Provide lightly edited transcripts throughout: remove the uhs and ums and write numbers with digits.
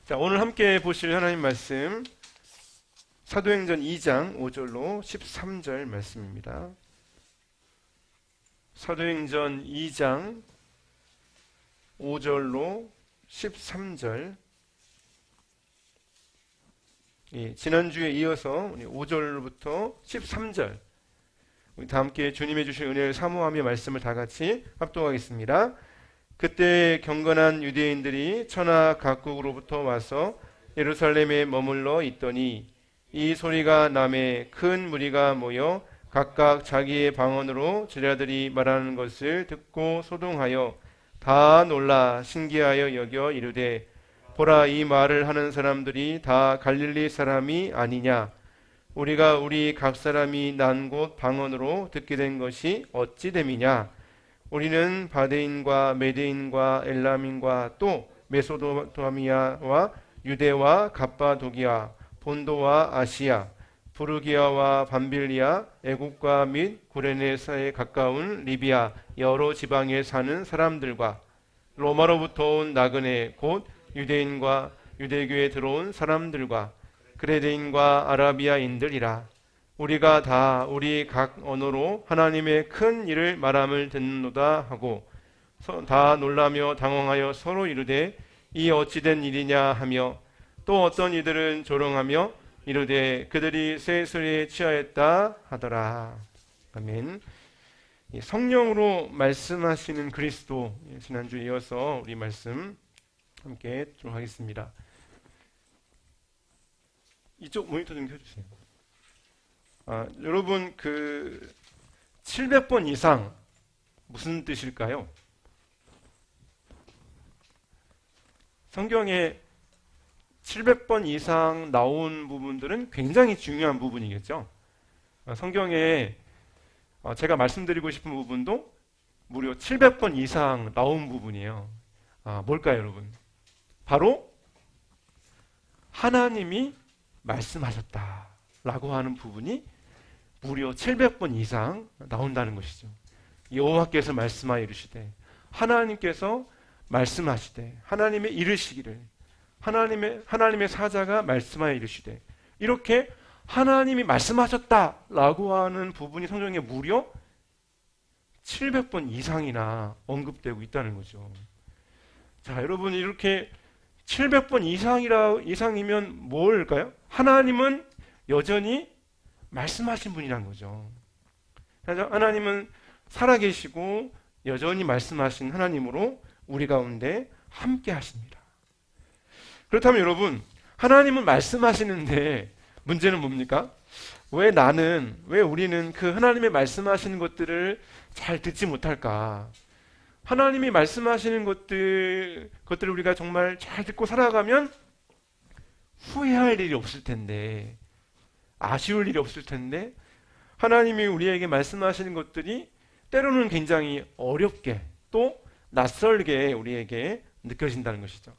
자, 오늘 함께 보실 하나님 말씀 사도행전 2장 5절로 13절 말씀입니다. 사도행전 2장 5절로 13절. 지난주에 이어서 5절부터 13절 우리 다 함께 주님의 주신 은혜를 사모하며 말씀을 다 같이 합독하겠습니다. 그때 경건한 유대인들이 천하 각국으로부터 와서 예루살렘에 머물러 있더니 이 소리가 남에 큰 무리가 모여 각각 자기의 방언으로 제자들이 말하는 것을 듣고 소동하여 다 놀라 신기하여 여겨 이르되 보라, 이 말을 하는 사람들이 다 갈릴리 사람이 아니냐? 우리가 우리 각 사람이 난 곳 방언으로 듣게 된 것이 어찌 됨이냐? 우리는 바데인과 메데인과 엘람인과 또 메소도타미아와 유대와 갑바도기아, 본도와 아시아, 부르기아와 밤빌리아, 애국과 및 구레네사에 가까운 리비아 여러 지방에 사는 사람들과 로마로부터 온 나그네 곧 유대인과 유대교에 들어온 사람들과 그레데인과 아라비아인들이라. 우리가 다 우리 각 언어로 하나님의 큰 일을 말함을 듣는도다 하고 다 놀라며 당황하여 서로 이르되 이 어찌된 일이냐 하며 또 어떤 이들은 조롱하며 이르되 그들이 쇠술에 취하였다 하더라. 아멘. 성령으로 말씀하시는 그리스도, 지난주에 이어서 우리 말씀 함께 좀 하겠습니다. 이쪽 모니터 좀 켜주세요. 여러분, 700번 이상 무슨 뜻일까요? 성경에 700번 이상 나온 부분들은 굉장히 중요한 부분이겠죠. 성경에 제가 말씀드리고 싶은 부분도 무려 700번 이상 나온 부분이에요. 뭘까요, 여러분? 바로 하나님이 말씀하셨다라고 하는 부분이 무려 700번 이상 나온다는 것이죠. 여호와께서 말씀하여 이르시되, 하나님께서 말씀하시되, 하나님의 이르시기를, 하나님의 사자가 말씀하여 이르시되, 이렇게 하나님이 말씀하셨다라고 하는 부분이 성경에 무려 700번 이상이나 언급되고 있다는 거죠. 자, 여러분, 이렇게 700번 이상이면 뭘까요? 하나님은 여전히 말씀하신 분이란 거죠. 하나님은 살아계시고 여전히 말씀하신 하나님으로 우리 가운데 함께 하십니다. 그렇다면 여러분, 하나님은 말씀하시는데 문제는 뭡니까? 왜 우리는 그 하나님의 말씀하시는 것들을 잘 듣지 못할까? 하나님이 말씀하시는 것들을 우리가 정말 잘 듣고 살아가면 후회할 일이 없을 텐데, 아쉬울 일이 없을 텐데, 하나님이 우리에게 말씀하시는 것들이 때로는 굉장히 어렵게 또 낯설게 우리에게 느껴진다는 것이죠.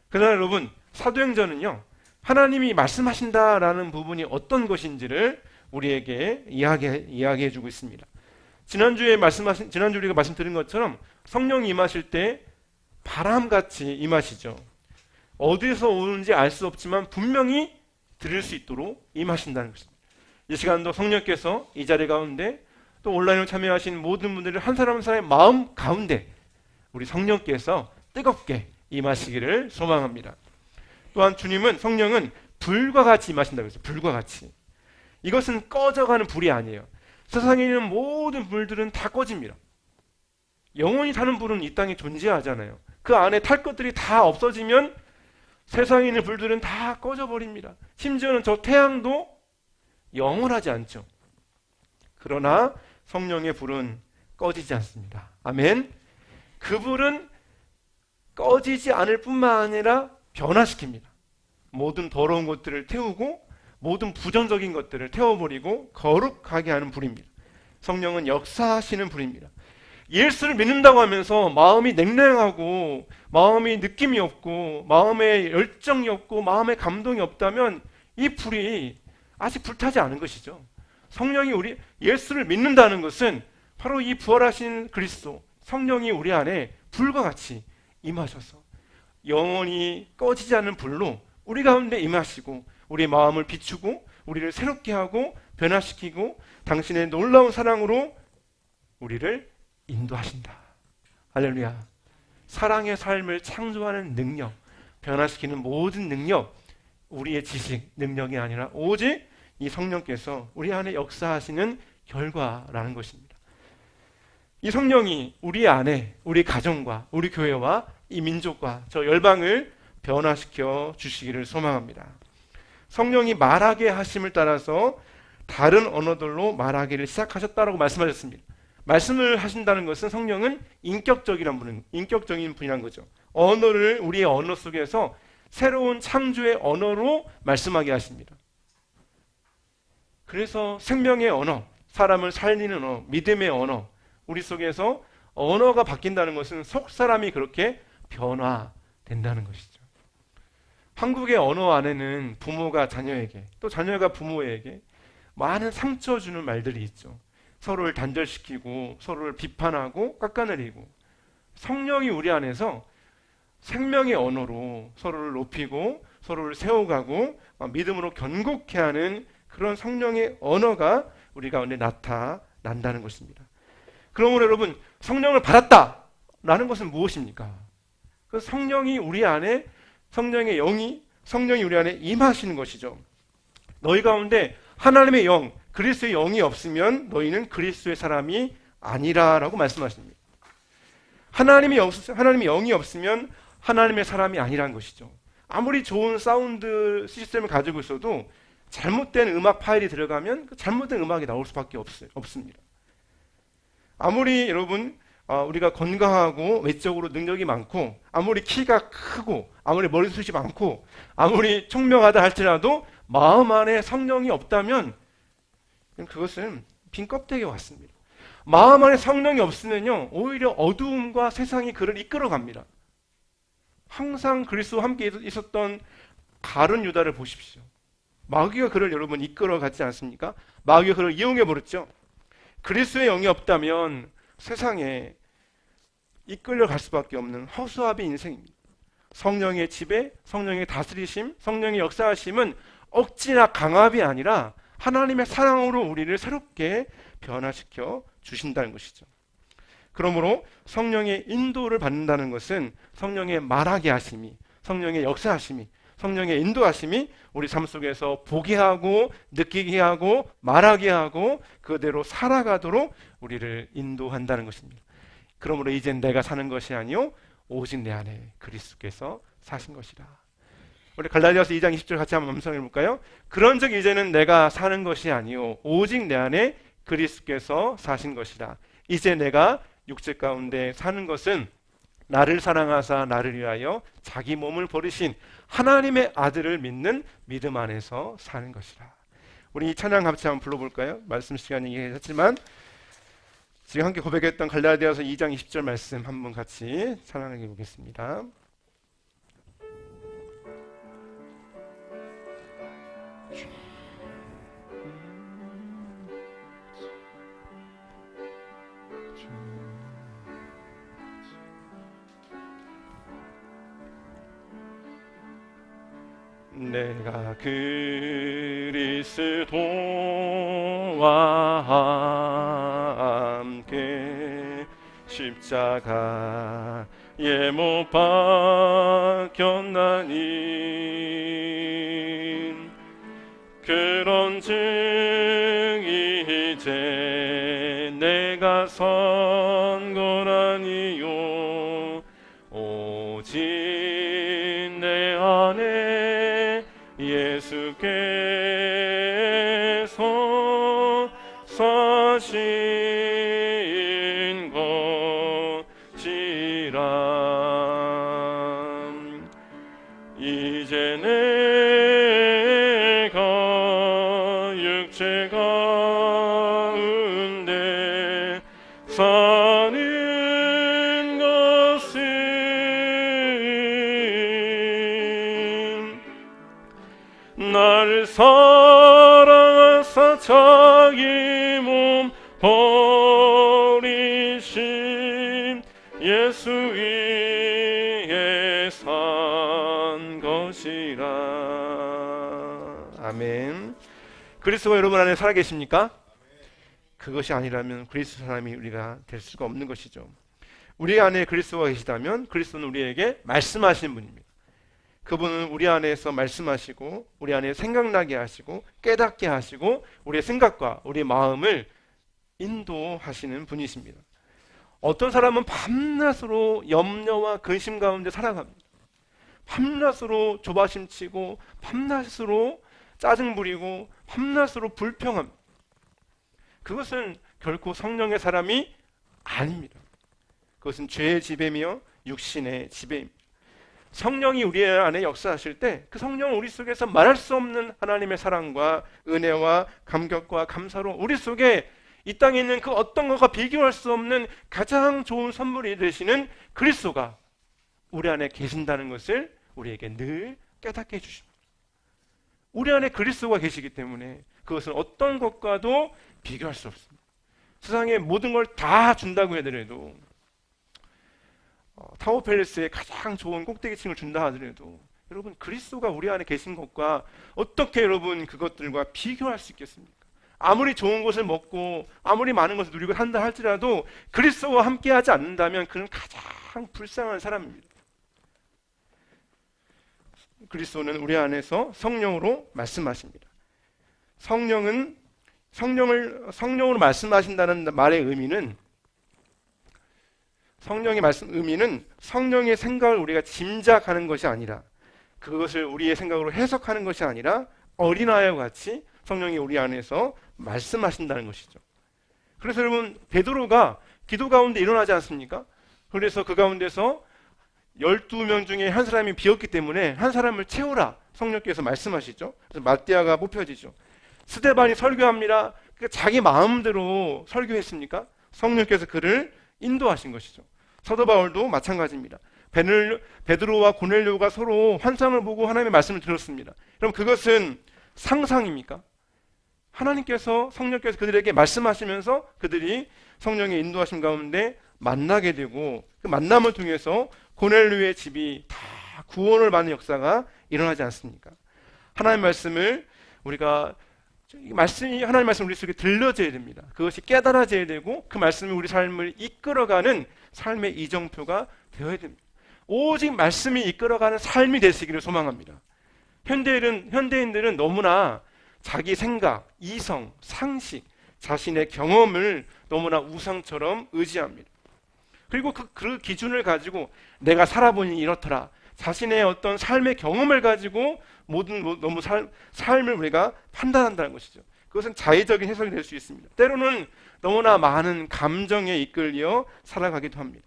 그러나 여러분, 사도행전은요, 하나님이 말씀하신다라는 부분이 어떤 것인지를 우리에게 이야기해 주고 있습니다. 지난주에 우리가 말씀드린 것처럼 성령이 임하실 때 바람같이 임하시죠. 어디서 오는지 알 수 없지만 분명히 들을 수 있도록 임하신다는 것입니다. 이 시간도 성령께서 이 자리 가운데 또 온라인으로 참여하신 모든 분들을 한 사람 한 사람의 마음 가운데 우리 성령께서 뜨겁게 임하시기를 소망합니다. 또한 성령은 불과 같이 임하신다고 했어요. 불과 같이. 이것은 꺼져가는 불이 아니에요. 세상에 있는 모든 불들은 다 꺼집니다. 영원히 사는 불은 이 땅에 존재하잖아요. 그 안에 탈 것들이 다 없어지면 세상에 있는 불들은 다 꺼져버립니다. 심지어는 저 태양도 영원하지 않죠. 그러나 성령의 불은 꺼지지 않습니다. 아멘. 그 불은 꺼지지 않을 뿐만 아니라 변화시킵니다. 모든 더러운 것들을 태우고 모든 부정적인 것들을 태워버리고 거룩하게 하는 불입니다. 성령은 역사하시는 불입니다. 예수를 믿는다고 하면서 마음이 냉랭하고 마음이 느낌이 없고 마음에 열정이 없고 마음에 감동이 없다면 이 불이 아직 불타지 않은 것이죠. 성령이 예수를 믿는다는 것은 바로 이 부활하신 그리스도, 성령이 우리 안에 불과 같이 임하셔서 영원히 꺼지지 않는 불로 우리 가운데 임하시고 우리의 마음을 비추고 우리를 새롭게 하고 변화시키고 당신의 놀라운 사랑으로 우리를 인도하신다. 할렐루야. 사랑의 삶을 창조하는 능력, 변화시키는 모든 능력, 우리의 지식, 능력이 아니라 오직 이 성령께서 우리 안에 역사하시는 결과라는 것입니다. 이 성령이 우리 안에 우리 가정과 우리 교회와 이 민족과 저 열방을 변화시켜 주시기를 소망합니다. 성령이 말하게 하심을 따라서 다른 언어들로 말하기를 시작하셨다라고 말씀하셨습니다. 말씀을 하신다는 것은 성령은 인격적인 분이란 거죠. 언어를 우리의 언어 속에서 새로운 창조의 언어로 말씀하게 하십니다. 그래서 생명의 언어, 사람을 살리는 언어, 믿음의 언어, 우리 속에서 언어가 바뀐다는 것은 속 사람이 그렇게 변화된다는 것이죠. 한국의 언어 안에는 부모가 자녀에게 또 자녀가 부모에게 많은 상처 주는 말들이 있죠. 서로를 단절시키고 서로를 비판하고 깎아내리고, 성령이 우리 안에서 생명의 언어로 서로를 높이고 서로를 세워가고 믿음으로 견고케 하는 그런 성령의 언어가 우리 가운데 나타난다는 것입니다. 그러므로 여러분, 성령을 받았다라는 것은 무엇입니까? 그 성령이 우리 안에, 성령의 성령이 우리 안에 임하시는 것이죠. 너희 가운데 하나님의 영, 그리스도의 영이 없으면 너희는 그리스도의 사람이 아니라라고 말씀하십니다. 하나님의 영이 없으면 하나님의 사람이 아니라는 것이죠. 아무리 좋은 사운드 시스템을 가지고 있어도 잘못된 음악 파일이 들어가면 그 잘못된 음악이 나올 수밖에 없습니다. 아무리 여러분 우리가 건강하고 외적으로 능력이 많고 아무리 키가 크고 아무리 머리숱이 많고 아무리 총명하다 할지라도 마음 안에 성령이 없다면 그것은 빈 껍데기와 같습니다. 마음 안에 성령이 없으면요, 오히려 어두움과 세상이 그를 이끌어갑니다. 항상 그리스도와 함께 있었던 가룟 유다를 보십시오. 마귀가 그를 여러분 이끌어가지 않습니까? 마귀가 그를 이용해버렸죠. 그리스도의 영이 없다면 세상에 이끌려갈 수밖에 없는 허수아비 인생입니다. 성령의 지배, 성령의 다스리심, 성령의 역사하심은 억지나 강압이 아니라 하나님의 사랑으로 우리를 새롭게 변화시켜 주신다는 것이죠. 그러므로 성령의 인도를 받는다는 것은 성령의 말하게 하심이, 성령의 역사하심이, 성령의 인도하심이 우리 삶 속에서 보게 하고 느끼게 하고 말하게 하고 그대로 살아가도록 우리를 인도한다는 것입니다. 그러므로 이젠 내가 사는 것이 아니요 오직 내 안에 그리스도께서 사신 것이라. 우리 갈라디아서 2장 20절 같이 한번 암송해 볼까요? 그런즉 이제는 내가 사는 것이 아니요 오직 내 안에 그리스도께서 사신 것이라. 이제 내가 육체 가운데 사는 것은 나를 사랑하사 나를 위하여 자기 몸을 버리신 하나님의 아들을 믿는 믿음 안에서 사는 것이라. 우리 이 찬양 같이 한번 불러볼까요? 말씀 시간이긴 했지만 지금 함께 고백했던 갈라디아서 2장 20절 말씀 한번 같이 찬양해 보겠습니다. 내가 그리스도와 함께 십자가에 못 박혔나니 그런즉 이제 내가 선 건 아니요 오직 내 안에 예수께서 사신 것이라. 이제 내가 육체 가운데 사는 것은 나를 사랑하사 자기 몸 버리신 예수 위에 사 것이라. 아멘. 그리스도가 여러분 안에 살아계십니까? 그것이 아니라면 그리스도 사람이 우리가 될 수가 없는 것이죠. 우리 안에 그리스도가 계시다면 그리스도는 우리에게 말씀하시는 분입니다. 그분은 우리 안에서 말씀하시고 우리 안에 생각나게 하시고 깨닫게 하시고 우리의 생각과 우리의 마음을 인도하시는 분이십니다. 어떤 사람은 밤낮으로 염려와 근심 가운데 살아갑니다. 밤낮으로 조바심 치고 밤낮으로 짜증 부리고 밤낮으로 불평합니다. 그것은 결코 성령의 사람이 아닙니다. 그것은 죄의 지배며 육신의 지배입니다. 성령이 우리 안에 역사하실 때 그 성령은 우리 속에서 말할 수 없는 하나님의 사랑과 은혜와 감격과 감사로 우리 속에 이 땅에 있는 그 어떤 것과 비교할 수 없는 가장 좋은 선물이 되시는 그리스도가 우리 안에 계신다는 것을 우리에게 늘 깨닫게 해주십니다. 우리 안에 그리스도가 계시기 때문에 그것은 어떤 것과도 비교할 수 없습니다. 세상의 모든 걸 다 준다고 해더라도 타워팰리스의 가장 좋은 꼭대기층을 준다 하더라도 여러분 그리스도가 우리 안에 계신 것과 어떻게 여러분 그것들과 비교할 수 있겠습니까? 아무리 좋은 것을 먹고 아무리 많은 것을 누리고 한다 할지라도 그리스도와 함께하지 않는다면 그는 가장 불쌍한 사람입니다. 그리스도는 우리 안에서 성령으로 말씀하십니다. 성령으로 말씀하신다는 말의 의미는 성령의 생각을 우리가 짐작하는 것이 아니라 그것을 우리의 생각으로 해석하는 것이 아니라 어린아이와 같이 성령이 우리 안에서 말씀하신다는 것이죠. 그래서 여러분 베드로가 기도 가운데 일어나지 않습니까? 그래서 그 가운데서 12명 중에 한 사람이 비었기 때문에 한 사람을 채우라 성령께서 말씀하시죠. 그래서 마띠아가 뽑혀지죠. 스데반이 설교합니다. 자기 마음대로 설교했습니까? 성령께서 그를 인도하신 것이죠. 사도 바울도 마찬가지입니다. 베드로와 고넬료가 서로 환상을 보고 하나님의 말씀을 들었습니다. 그럼 그것은 상상입니까? 하나님께서 성령께서 그들에게 말씀하시면서 그들이 성령의 인도하심 가운데 만나게 되고 그 만남을 통해서 고넬료의 집이 다 구원을 받는 역사가 일어나지 않습니까? 하나님의 말씀을 우리가 하나님의 말씀 우리 속에 들려져야 됩니다. 그것이 깨달아져야 되고 그 말씀이 우리 삶을 이끌어가는 삶의 이정표가 되어야 됩니다. 오직 말씀이 이끌어가는 삶이 되시기를 소망합니다. 현대인들은 너무나 자기 생각, 이성, 상식, 자신의 경험을 너무나 우상처럼 의지합니다. 그리고 그 기준을 가지고 내가 살아보니 이렇더라. 자신의 어떤 삶의 경험을 가지고 너무 삶을 우리가 판단한다는 것이죠. 그것은 자의적인 해석이 될 수 있습니다. 때로는 너무나 많은 감정에 이끌려 살아가기도 합니다.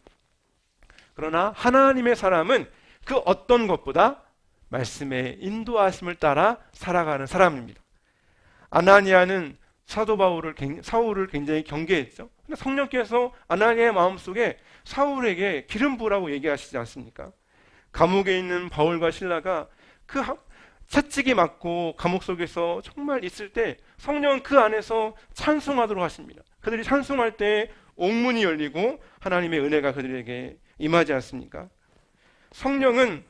그러나 하나님의 사람은 그 어떤 것보다 말씀의 인도하심을 따라 살아가는 사람입니다. 아나니아는 사울을 굉장히 경계했죠. 근데 성령께서 아나니아의 마음속에 사울에게 기름 부으라고 얘기하시지 않습니까? 감옥에 있는 바울과 실라가 그 채찍이 맞고 감옥 속에서 정말 있을 때 성령은 그 안에서 찬송하도록 하십니다. 그들이 찬송할 때 옥문이 열리고 하나님의 은혜가 그들에게 임하지 않습니까? 성령은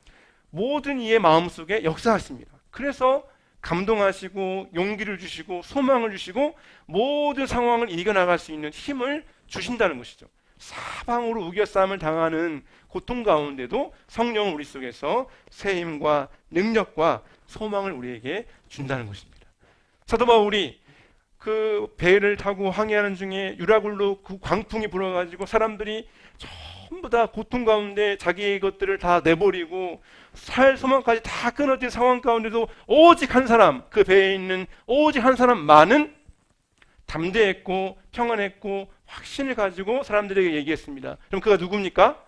모든 이의 마음속에 역사하십니다. 그래서 감동하시고 용기를 주시고 소망을 주시고 모든 상황을 이겨나갈 수 있는 힘을 주신다는 것이죠. 사방으로 우겨싸움을 당하는 고통 가운데도 성령은 우리 속에서 새 힘과 능력과 소망을 우리에게 준다는 것입니다. 사도 바울이 그 배를 타고 항해하는 중에 유라굴로 그 광풍이 불어가지고 사람들이 전부 다 고통 가운데 자기의 것들을 다 내버리고 살 소망까지 다 끊어진 상황 가운데도 오직 한 사람, 그 배에 있는 오직 한 사람만은 담대했고 평안했고 확신을 가지고 사람들에게 얘기했습니다. 그럼 그가 누굽니까?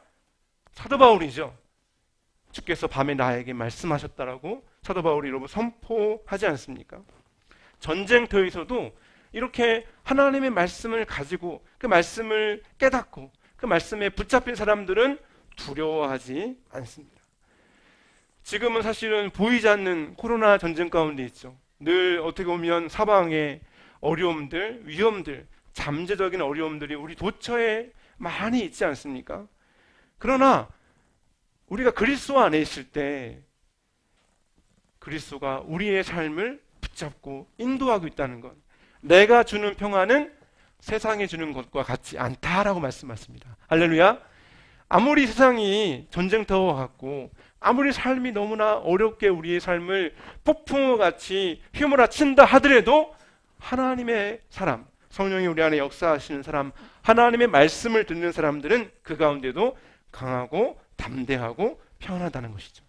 사도 바울이죠. 주께서 밤에 나에게 말씀하셨다라고 사도 바울이 여러분 선포하지 않습니까? 전쟁터에서도 이렇게 하나님의 말씀을 가지고 그 말씀을 깨닫고 그 말씀에 붙잡힌 사람들은 두려워하지 않습니다. 지금은 사실은 보이지 않는 코로나 전쟁 가운데 있죠. 늘 어떻게 보면 사방에 어려움들, 위험들, 잠재적인 어려움들이 우리 도처에 많이 있지 않습니까? 그러나 우리가 그리스도 안에 있을 때 그리스도가 우리의 삶을 붙잡고 인도하고 있다는 것, 내가 주는 평안은 세상에 주는 것과 같지 않다라고 말씀하십니다. 할렐루야. 아무리 세상이 전쟁터와 같고 아무리 삶이 너무나 어렵게 우리의 삶을 폭풍과 같이 휘몰아친다 하더라도 하나님의 사람, 성령이 우리 안에 역사하시는 사람, 하나님의 말씀을 듣는 사람들은 그 가운데도 강하고 담대하고 평안하다는 것이죠.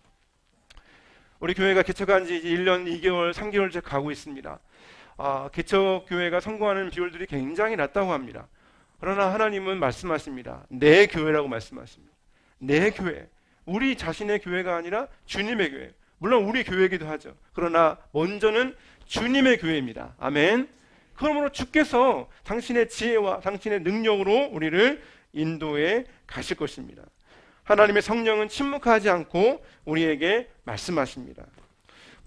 우리 교회가 개척한 지 1년 2개월, 3개월째 가고 있습니다. 개척 교회가 성공하는 비율들이 굉장히 낮다고 합니다. 그러나 하나님은 말씀하십니다. 내 교회라고 말씀하십니다. 내 교회. 우리 자신의 교회가 아니라 주님의 교회. 물론 우리 교회이기도 하죠. 그러나 먼저는 주님의 교회입니다. 아멘. 그러므로 주께서 당신의 지혜와 당신의 능력으로 우리를 인도해 가실 것입니다. 하나님의 성령은 침묵하지 않고 우리에게 말씀하십니다.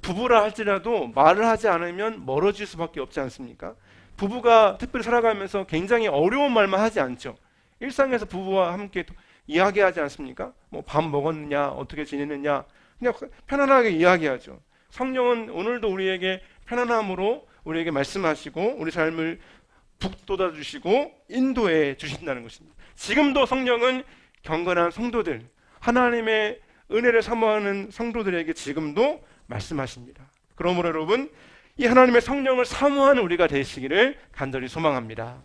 부부라 할지라도 말을 하지 않으면 멀어질 수밖에 없지 않습니까? 부부가 특별히 살아가면서 굉장히 어려운 말만 하지 않죠. 일상에서 부부와 함께 이야기하지 않습니까? 뭐 밥 먹었느냐, 어떻게 지내느냐, 그냥 편안하게 이야기하죠. 성령은 오늘도 우리에게 편안함으로 우리에게 말씀하시고 우리 삶을 북돋아 주시고 인도해 주신다는 것입니다. 지금도 성령은 경건한 성도들, 하나님의 은혜를 사모하는 성도들에게 지금도 말씀하십니다. 그러므로 여러분, 이 하나님의 성령을 사모하는 우리가 되시기를 간절히 소망합니다.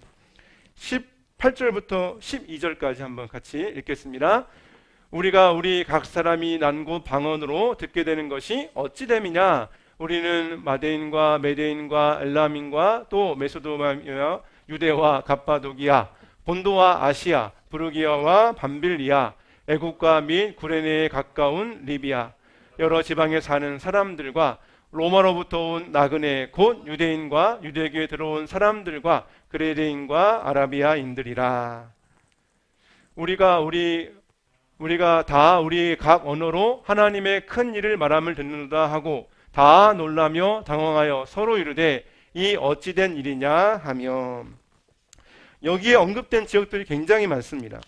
18절부터 12절까지 한번 같이 읽겠습니다. 우리가 우리 각 사람이 난 곳 방언으로 듣게 되는 것이 어찌 됨이냐? 우리는 마데인과 메데인과 엘람인과 또 메소도마미아, 유대와 갑바도기아, 본도와 아시아, 부르기아와 밤빌리아, 애국과 및 구레네에 가까운 리비아, 여러 지방에 사는 사람들과 로마로부터 온 나그네 곧 유대인과 유대교에 들어온 사람들과 그레데인과 아라비아인들이라. 우리가 다 우리 각 언어로 하나님의 큰 일을 말함을 듣는다 하고 다 놀라며 당황하여 서로 이르되 이 어찌된 일이냐 하며. 여기에 언급된 지역들이 굉장히 많습니다.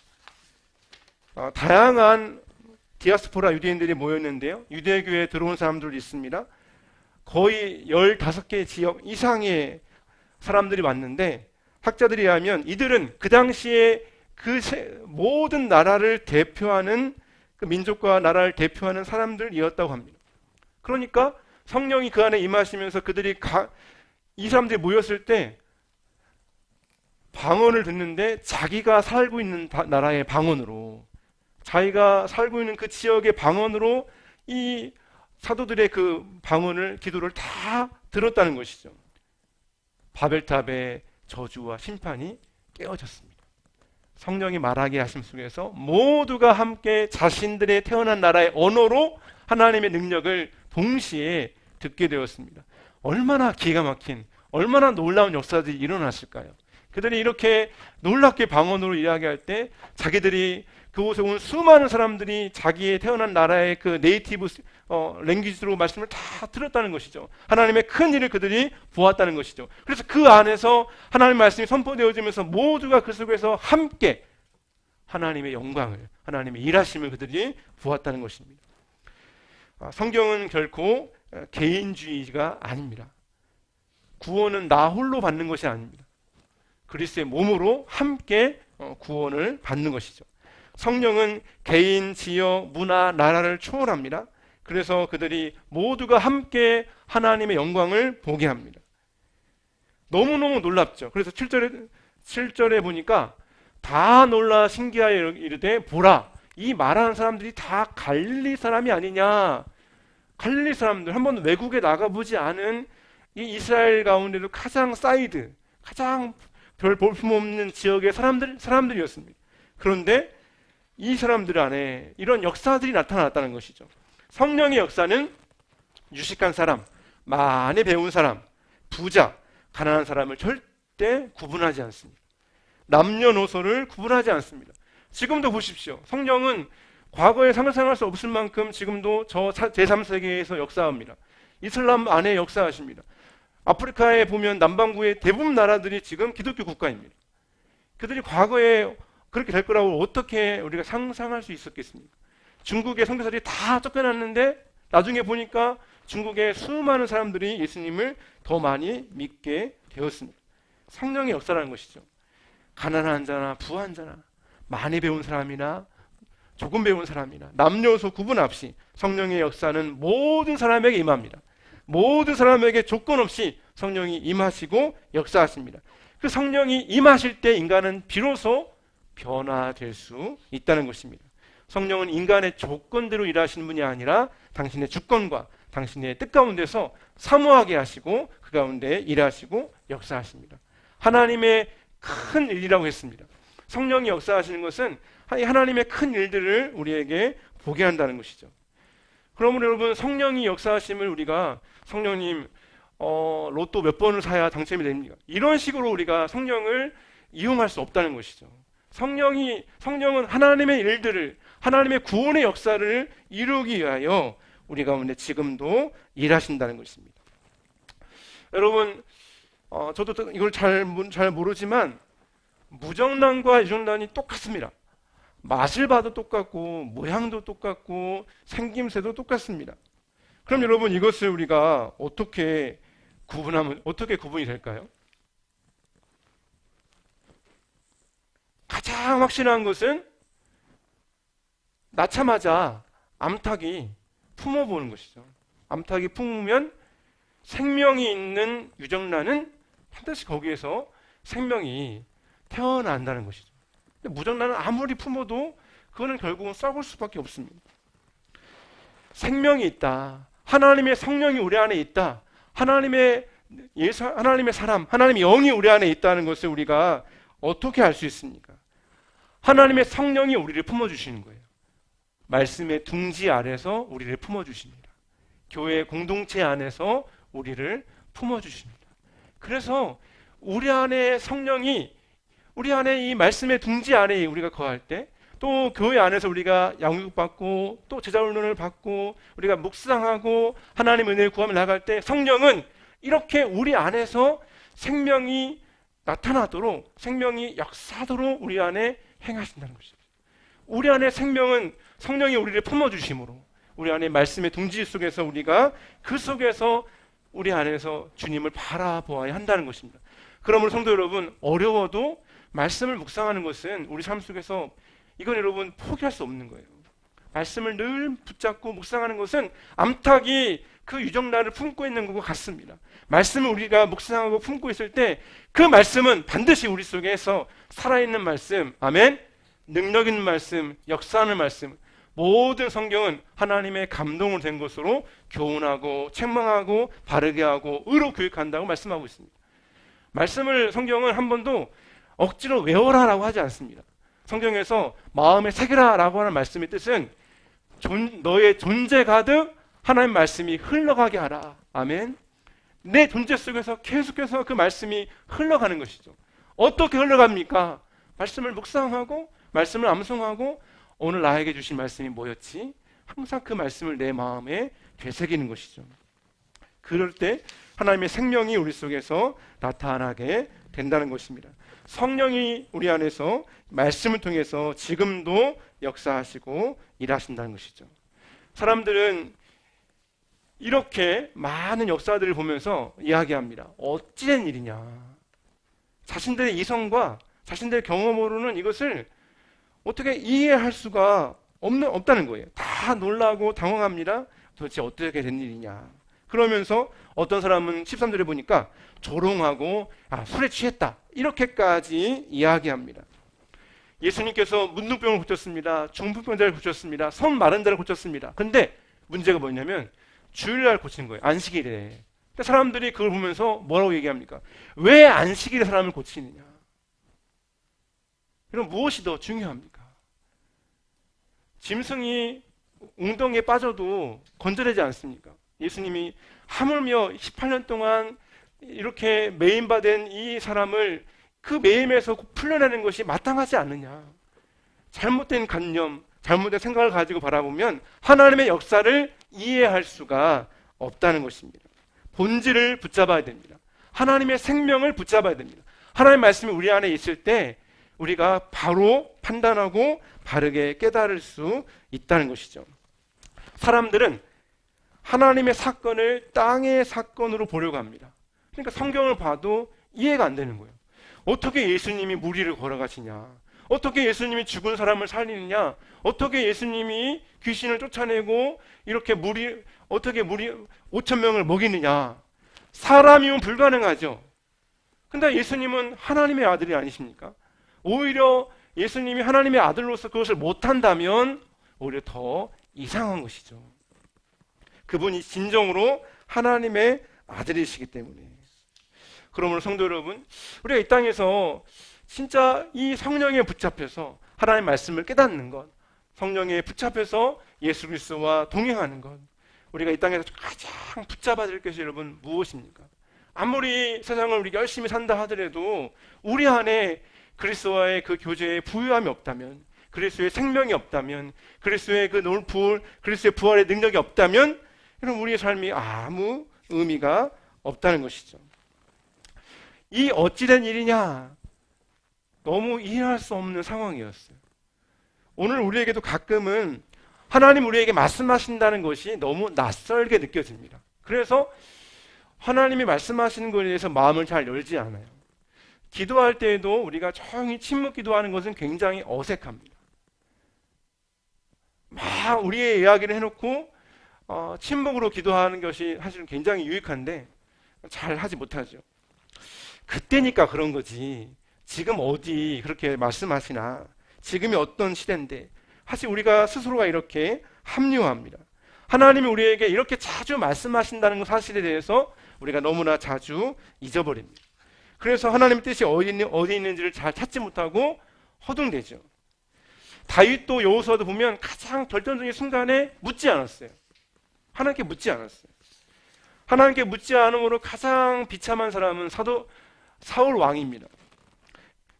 다양한 디아스포라 유대인들이 모였는데요. 유대교에 들어온 사람들도 있습니다. 거의 15개 지역 이상의 사람들이 왔는데 학자들이 하면 이들은 그 당시에 그 모든 나라를 대표하는 그 민족과 나라를 대표하는 사람들이었다고 합니다. 그러니까 성령이 그 안에 임하시면서 이 사람들이 모였을 때 방언을 듣는데 자기가 살고 있는 나라의 방언으로, 자기가 살고 있는 그 지역의 방언으로 이 사도들의 그 방언을, 기도를 다 들었다는 것이죠. 바벨탑의 저주와 심판이 깨어졌습니다. 성령이 말하게 하심 속에서 모두가 함께 자신들의 태어난 나라의 언어로 하나님의 능력을 동시에 듣게 되었습니다. 얼마나 기가 막힌, 얼마나 놀라운 역사들이 일어났을까요? 그들이 이렇게 놀랍게 방언으로 이야기할 때 자기들이 그곳에 온 수많은 사람들이 자기의 태어난 나라의 그 네이티브 랭귀지로 말씀을 다 들었다는 것이죠. 하나님의 큰 일을 그들이 보았다는 것이죠. 그래서 그 안에서 하나님의 말씀이 선포되어지면서 모두가 그 속에서 함께 하나님의 영광을, 하나님의 일하심을 그들이 보았다는 것입니다. 성경은 결코 개인주의가 아닙니다. 구원은 나 홀로 받는 것이 아닙니다. 그리스도의 몸으로 함께 구원을 받는 것이죠. 성령은 개인, 지역, 문화, 나라를 초월합니다. 그래서 그들이 모두가 함께 하나님의 영광을 보게 합니다. 너무너무 놀랍죠. 그래서 7절에 보니까 다 놀라 신기하여 이르되 보라, 이 말하는 사람들이 다 갈릴리 사람이 아니냐. 갈릴리 사람들, 한 번도 외국에 나가보지 않은 이 이스라엘 가운데도 가장 사이드, 가장 별 볼품없는 지역의 사람들이었습니다. 그런데 이 사람들 안에 이런 역사들이 나타났다는 것이죠. 성령의 역사는 유식한 사람, 많이 배운 사람, 부자, 가난한 사람을 절대 구분하지 않습니다. 남녀노소를 구분하지 않습니다. 지금도 보십시오. 성령은 과거에 상상할 수 없을 만큼 지금도 저 제3세계에서 역사합니다. 이슬람 안에 역사하십니다. 아프리카에 보면 남반구의 대부분 나라들이 지금 기독교 국가입니다. 그들이 과거에 그렇게 될 거라고 어떻게 우리가 상상할 수 있었겠습니까? 중국의 선교사들이 다 쫓겨났는데 나중에 보니까 중국의 수많은 사람들이 예수님을 더 많이 믿게 되었습니다. 성령의 역사라는 것이죠. 가난한 자나 부한 자나 많이 배운 사람이나 조금 배운 사람이나 남녀소 구분 없이 성령의 역사는 모든 사람에게 임합니다. 모든 사람에게 조건 없이 성령이 임하시고 역사하십니다. 그 성령이 임하실 때 인간은 비로소 변화될 수 있다는 것입니다. 성령은 인간의 조건대로 일하시는 분이 아니라 당신의 주권과 당신의 뜻 가운데서 사모하게 하시고 그 가운데 일하시고 역사하십니다. 하나님의 큰 일이라고 했습니다. 성령이 역사하시는 것은 하나님의 큰 일들을 우리에게 보게 한다는 것이죠. 그러면 여러분, 성령이 역사하심을 우리가 성령님 로또 몇 번을 사야 당첨이 됩니까? 이런 식으로 우리가 성령을 이용할 수 없다는 것이죠. 성령은 하나님의 일들을, 하나님의 구원의 역사를 이루기 위하여 우리 가운데 지금도 일하신다는 것입니다. 여러분, 저도 이걸 잘 모르지만 무정란과 유정란이 똑같습니다. 맛을 봐도 똑같고 모양도 똑같고 생김새도 똑같습니다. 그럼 여러분, 이것을 우리가 어떻게 구분이 될까요? 가장 확실한 것은 낳자마자 암탉이 품어보는 것이죠. 암탉이 품으면 생명이 있는 유정란은 반드시 거기에서 생명이 태어난다는 것이죠. 근데 무정란은 아무리 품어도 그거는 결국은 썩을 수밖에 없습니다. 생명이 있다. 하나님의 성령이 우리 안에 있다. 하나님의 사람, 하나님의 영이 우리 안에 있다는 것을 우리가 어떻게 알 수 있습니까? 하나님의 성령이 우리를 품어주시는 거예요. 말씀의 둥지 아래서 우리를 품어주십니다. 교회 공동체 안에서 우리를 품어주십니다. 그래서 우리 안에 성령이, 우리 안에 이 말씀의 둥지 안에 우리가 거할 때, 또 교회 안에서 우리가 양육받고 또 제자훈련을 받고 우리가 묵상하고 하나님의 은혜를 구하며 나갈 때 성령은 이렇게 우리 안에서 생명이 나타나도록, 생명이 역사하도록 우리 안에 행하신다는 것입니다. 우리 안에 생명은 성령이 우리를 품어주심으로 우리 안에 말씀의 둥지 속에서 우리가 그 속에서 우리 안에서 주님을 바라보아야 한다는 것입니다. 그러므로 성도 여러분, 어려워도 말씀을 묵상하는 것은 우리 삶 속에서 이건 여러분 포기할 수 없는 거예요. 말씀을 늘 붙잡고 묵상하는 것은 암탉이 그 유정란을 품고 있는 것과 같습니다. 말씀을 우리가 묵상하고 품고 있을 때 그 말씀은 반드시 우리 속에서 살아있는 말씀, 아멘, 능력 있는 말씀, 역사하는 말씀, 모든 성경은 하나님의 감동으로 된 것으로 교훈하고 책망하고 바르게 하고 의로 교육한다고 말씀하고 있습니다. 말씀을, 성경은 한 번도 억지로 외워라라고 하지 않습니다. 성경에서 마음에 새기라라고 하는 말씀의 뜻은 너의 존재 가득 하나님 말씀이 흘러가게 하라. 아멘. 내 존재 속에서 계속해서 그 말씀이 흘러가는 것이죠. 어떻게 흘러갑니까? 말씀을 묵상하고 말씀을 암송하고 오늘 나에게 주신 말씀이 뭐였지? 항상 그 말씀을 내 마음에 되새기는 것이죠. 그럴 때 하나님의 생명이 우리 속에서 나타나게 된다는 것입니다. 성령이 우리 안에서 말씀을 통해서 지금도 역사하시고 일하신다는 것이죠. 사람들은 이렇게 많은 역사들을 보면서 이야기합니다. 어찌된 일이냐. 자신들의 이성과 자신들의 경험으로는 이것을 어떻게 이해할 수가 없다는 거예요. 다 놀라고 당황합니다. 도대체 어떻게 된 일이냐. 그러면서 어떤 사람은 13절에 보니까 조롱하고 술에 취했다. 이렇게까지 이야기합니다. 예수님께서 문둥병을 고쳤습니다. 중풍병자를 고쳤습니다. 손 마른 자를 고쳤습니다. 근데 문제가 뭐냐면 주일날 고친 거예요. 안식일에. 근데 사람들이 그걸 보면서 뭐라고 얘기합니까? 왜 안식일에 사람을 고치느냐? 이런 무엇이 더 중요합니까? 짐승이 웅덩이에 빠져도 건져내지 않습니까? 예수님이 하물며 18년 동안 이렇게 매임받은 이 사람을 그 매임에서 풀려내는 것이 마땅하지 않느냐. 잘못된 관념, 잘못된 생각을 가지고 바라보면 하나님의 역사를 이해할 수가 없다는 것입니다. 본질을 붙잡아야 됩니다. 하나님의 생명을 붙잡아야 됩니다. 하나님의 말씀이 우리 안에 있을 때 우리가 바로 판단하고 바르게 깨달을 수 있다는 것이죠. 사람들은 하나님의 사건을 땅의 사건으로 보려고 합니다. 그러니까 성경을 봐도 이해가 안 되는 거예요. 어떻게 예수님이 무리를 걸어가시냐? 어떻게 예수님이 죽은 사람을 살리느냐? 어떻게 예수님이 귀신을 쫓아내고 이렇게 어떻게 무리 5천 명을 먹이느냐? 사람이면 불가능하죠. 근데 예수님은 하나님의 아들이 아니십니까? 오히려 예수님이 하나님의 아들로서 그것을 못한다면 오히려 더 이상한 것이죠. 그분이 진정으로 하나님의 아들이시기 때문에. 그러므로 성도 여러분, 우리가 이 땅에서 진짜 이 성령에 붙잡혀서 하나님의 말씀을 깨닫는 것, 성령에 붙잡혀서 예수 그리스도와 동행하는 것, 우리가 이 땅에서 가장 붙잡아야 될 것이 여러분 무엇입니까? 아무리 세상을 우리가 열심히 산다 하더라도 우리 안에 그리스도와의 그 교제에 부유함이 없다면, 그리스도의 생명이 없다면, 그리스도의 그 그리스도의 부활의 능력이 없다면 여러분 우리의 삶이 아무 의미가 없다는 것이죠. 이 어찌된 일이냐? 너무 이해할 수 없는 상황이었어요. 오늘 우리에게도 가끔은 하나님 우리에게 말씀하신다는 것이 너무 낯설게 느껴집니다. 그래서 하나님이 말씀하시는 것에 대해서 마음을 잘 열지 않아요. 기도할 때에도 우리가 조용히 침묵 기도하는 것은 굉장히 어색합니다. 막 우리의 이야기를 해놓고 침묵으로 기도하는 것이 사실은 굉장히 유익한데 잘 하지 못하죠. 그때니까 그런 거지. 지금 어디 그렇게 말씀하시나? 지금이 어떤 시대인데? 사실 우리가 스스로가 이렇게 합리화합니다. 하나님이 우리에게 이렇게 자주 말씀하신다는 사실에 대해서 우리가 너무나 자주 잊어버립니다. 그래서 하나님의 뜻이 어디 있는지를 잘 찾지 못하고 허둥대죠. 다윗도 여호수아도 보면 가장 결정적인 순간에 묻지 않았어요. 하나님께 묻지 않았어요. 하나님께 묻지 않음으로 가장 비참한 사람은 사울 왕입니다.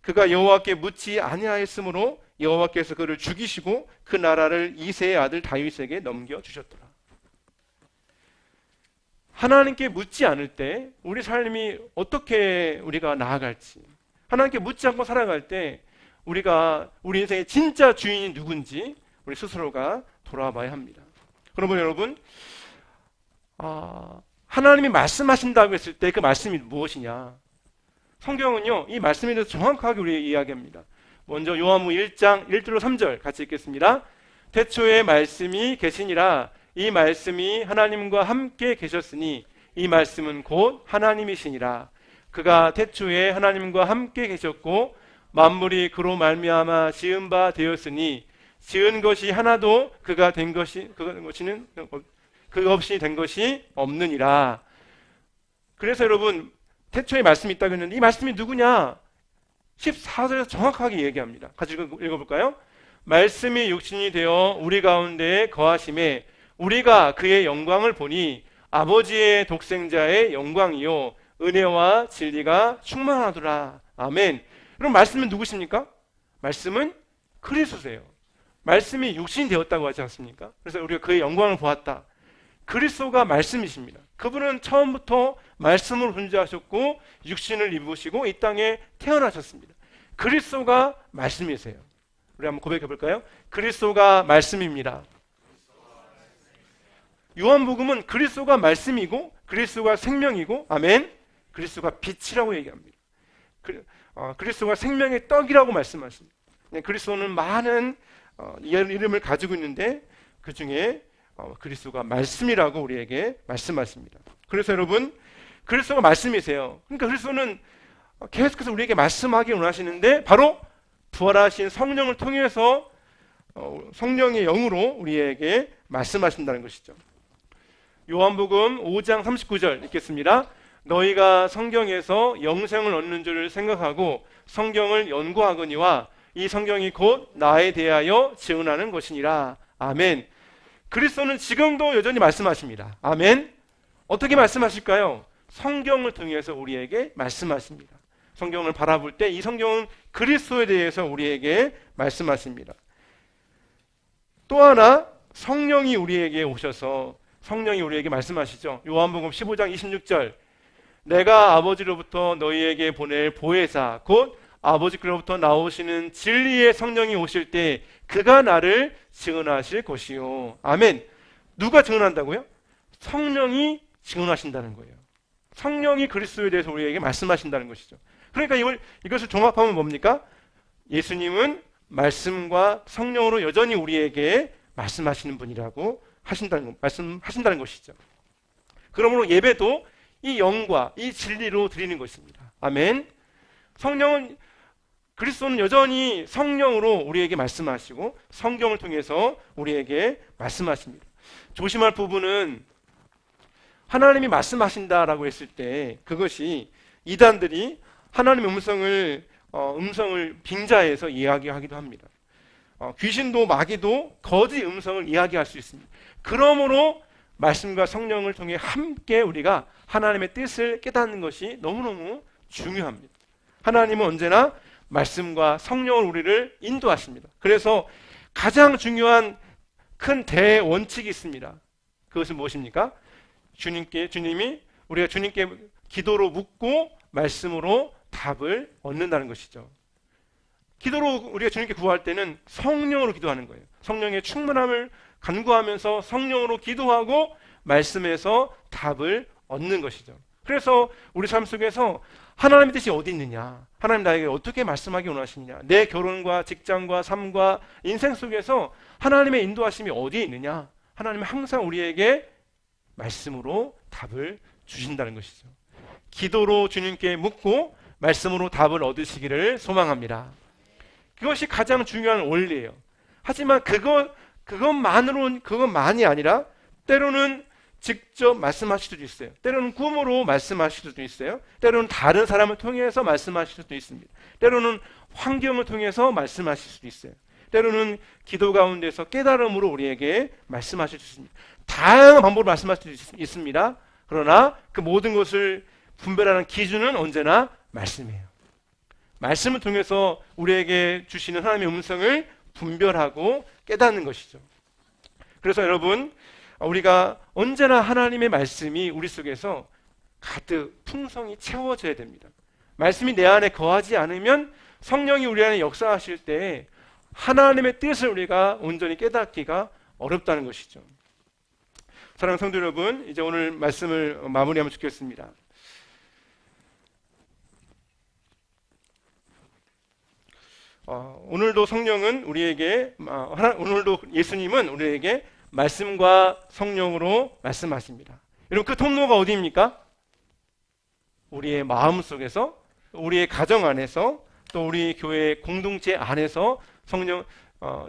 그가 여호와께 묻지 아니하였으므로 여호와께서 그를 죽이시고 그 나라를 이새의 아들 다윗에게 넘겨주셨더라. 하나님께 묻지 않을 때 우리 삶이 어떻게 우리가 나아갈지, 하나님께 묻지 않고 살아갈 때 우리 인생의 진짜 주인이 누군지 우리 스스로가 돌아봐야 합니다. 그러면 여러분, 하나님이 말씀하신다고 했을 때 그 말씀이 무엇이냐? 성경은요, 이 말씀에 대해서 정확하게 우리에게 이야기합니다. 먼저 요한복음 1장 1절로 3절 같이 읽겠습니다. 태초에 말씀이 계시니라. 이 말씀이 하나님과 함께 계셨으니 이 말씀은 곧 하나님이시니라. 그가 태초에 하나님과 함께 계셨고 만물이 그로 말미암아 지은 바 되었으니 지은 것이 하나도 그 없이 된 것이 없느니라. 그래서 여러분, 태초에 말씀이 있다고 했는데 이 말씀이 누구냐? 14절에서 정확하게 얘기합니다. 같이 읽어볼까요? 말씀이 육신이 되어 우리 가운데 거하심에 우리가 그의 영광을 보니 아버지의 독생자의 영광이요 은혜와 진리가 충만하더라. 아멘. 그럼 말씀은 누구십니까? 말씀은 그리스도세요. 말씀이 육신이 되었다고 하지 않습니까? 그래서 우리가 그의 영광을 보았다. 그리스도가 말씀이십니다. 그분은 처음부터 말씀으로 존재하셨고 육신을 입으시고 이 땅에 태어나셨습니다. 그리스도가 말씀이세요. 우리 한번 고백해 볼까요? 그리스도가 말씀입니다. 요한복음은 그리스도가 말씀이고 그리스도가 생명이고, 아멘, 그리스도가 빛이라고 얘기합니다. 그리스도가 생명의 떡이라고 말씀하십니다. 그리스도는 많은 이름을 가지고 있는데 그 중에 그리스도가 말씀이라고 우리에게 말씀하십니다. 그래서 여러분, 그리스도가 말씀이세요. 그러니까 그리스도는 계속해서 우리에게 말씀하기 원하시는데 바로 부활하신 성령을 통해서 성령의 영으로 우리에게 말씀하신다는 것이죠. 요한복음 5장 39절 읽겠습니다. 너희가 성경에서 영생을 얻는 줄을 생각하고 성경을 연구하거니와 이 성경이 곧 나에 대하여 증언하는 것이니라. 아멘. 그리스도는 지금도 여전히 말씀하십니다. 아멘. 어떻게 말씀하실까요? 성경을 통해서 우리에게 말씀하십니다. 성경을 바라볼 때 이 성경은 그리스도에 대해서 우리에게 말씀하십니다. 또 하나, 성령이 우리에게 오셔서 성령이 우리에게 말씀하시죠. 요한복음 15장 26절 내가 아버지로부터 너희에게 보낼 보혜사 곧 아버지께로부터 나오시는 진리의 성령이 오실 때 그가 나를 증언하실 것이요. 아멘. 누가 증언한다고요? 성령이 증언하신다는 거예요. 성령이 그리스도에 대해서 우리에게 말씀하신다는 것이죠. 그러니까 이것을 종합하면 뭡니까? 예수님은 말씀과 성령으로 여전히 우리에게 말씀하시는 분이라고 말씀하신다는 것이죠. 그러므로 예배도 이 영과 이 진리로 드리는 것입니다. 아멘. 그리스도는 여전히 성령으로 우리에게 말씀하시고 성경을 통해서 우리에게 말씀하십니다. 조심할 부분은 하나님이 말씀하신다라고 했을 때 그것이 이단들이 하나님의 음성을 빙자해서 이야기하기도 합니다. 귀신도 마귀도 거짓 음성을 이야기할 수 있습니다. 그러므로 말씀과 성령을 통해 함께 우리가 하나님의 뜻을 깨닫는 것이 너무너무 중요합니다. 하나님은 언제나 말씀과 성령으로 우리를 인도하십니다. 그래서 가장 중요한 큰 대원칙이 있습니다. 그것은 무엇입니까? 우리가 주님께 기도로 묻고 말씀으로 답을 얻는다는 것이죠. 기도로 우리가 주님께 구할 때는 성령으로 기도하는 거예요. 성령의 충만함을 간구하면서 성령으로 기도하고 말씀에서 답을 얻는 것이죠. 그래서 우리 삶 속에서 하나님의 뜻이 어디 있느냐, 하나님 나에게 어떻게 말씀하기 원하시느냐, 내 결혼과 직장과 삶과 인생 속에서 하나님의 인도하심이 어디에 있느냐, 하나님은 항상 우리에게 말씀으로 답을 주신다는 것이죠. 기도로 주님께 묻고 말씀으로 답을 얻으시기를 소망합니다. 그것이 가장 중요한 원리예요. 하지만 그것만이 아니라 때로는 직접 말씀하실 수도 있어요. 때로는 꿈으로 말씀하실 수도 있어요. 때로는 다른 사람을 통해서 말씀하실 수도 있습니다. 때로는 환경을 통해서 말씀하실 수도 있어요. 때로는 기도 가운데서 깨달음으로 우리에게 말씀하실 수 있습니다. 다양한 방법으로 말씀하실 수 있습니다. 그러나 그 모든 것을 분별하는 기준은 언제나 말씀이에요. 말씀을 통해서 우리에게 주시는 하나님의 음성을 분별하고 깨닫는 것이죠. 그래서 여러분, 우리가 언제나 하나님의 말씀이 우리 속에서 가득 풍성히 채워져야 됩니다. 말씀이 내 안에 거하지 않으면 성령이 우리 안에 역사하실 때 하나님의 뜻을 우리가 온전히 깨닫기가 어렵다는 것이죠. 사랑하는 성도 여러분, 이제 오늘 말씀을 마무리하면 좋겠습니다. 오늘도 오늘도 예수님은 우리에게 말씀과 성령으로 말씀하십니다. 여러분, 그 통로가 어디입니까? 우리의 마음 속에서, 우리의 가정 안에서, 또 우리 교회 공동체 안에서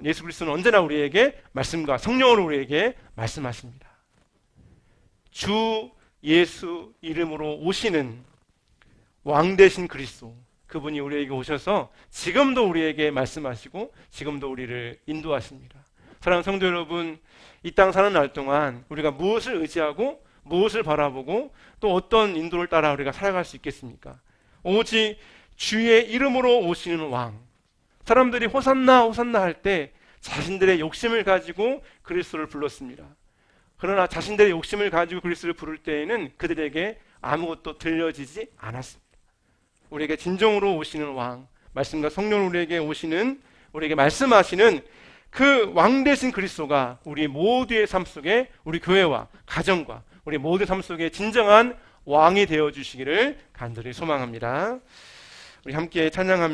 예수 그리스도는 언제나 우리에게 말씀과 성령으로 우리에게 말씀하십니다. 주 예수 이름으로 오시는 왕 되신 그리스도, 그분이 우리에게 오셔서 지금도 우리에게 말씀하시고 지금도 우리를 인도하십니다. 사랑하는 성도 여러분, 이 땅 사는 날 동안 우리가 무엇을 의지하고 무엇을 바라보고 또 어떤 인도를 따라 우리가 살아갈 수 있겠습니까? 오직 주의 이름으로 오시는 왕. 사람들이 호산나 호산나 할 때 자신들의 욕심을 가지고 그리스도를 불렀습니다. 그러나 자신들의 욕심을 가지고 그리스도를 부를 때에는 그들에게 아무것도 들려지지 않았습니다. 우리에게 진정으로 오시는 왕, 말씀과 성령으로 우리에게 말씀하시는 그 왕 되신 그리스도가 우리 모두의 삶 속에, 우리 교회와 가정과 우리 모두의 삶 속에 진정한 왕이 되어 주시기를 간절히 소망합니다. 우리 함께 찬양하며